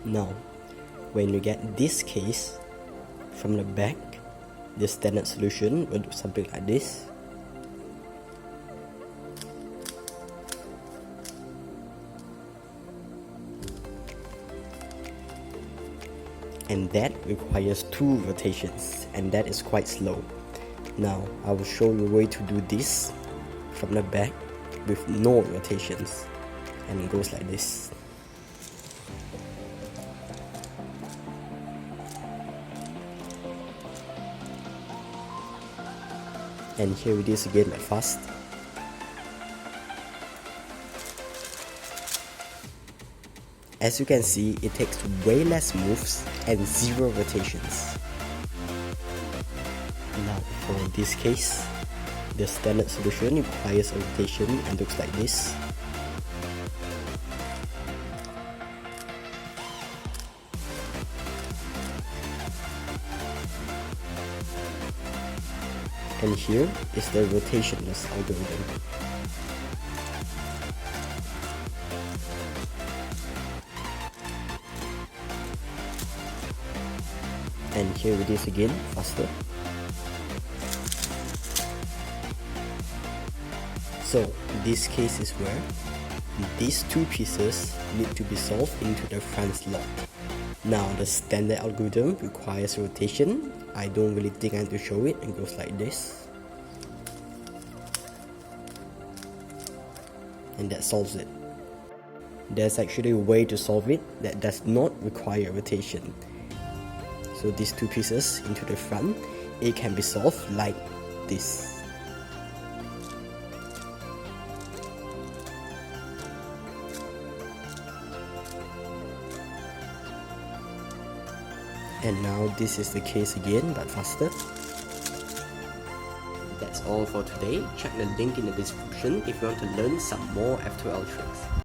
Now, when you get this case from the back, the standard solution will do something like this. And that requires 2 rotations, and that is quite slow. Now, I will show you a way to do this from the back with no rotations, and it goes like this. And here it is again, but fast. As you can see, it takes way less moves and 0 rotations. Now for this case, the standard solution requires a rotation and looks like this. And here is the rotationless algorithm. And here it is again, faster. So this case is where these 2 pieces need to be solved into the front slot. Now the standard algorithm requires rotation. I don't really think I have to show it. It goes like this. And that solves it. There's actually a way to solve it that does not require rotation. So these 2 pieces into the front, it can be solved like this. And now this is the case again, but faster. That's all for today. Check the link in the description if you want to learn some more F2L tricks.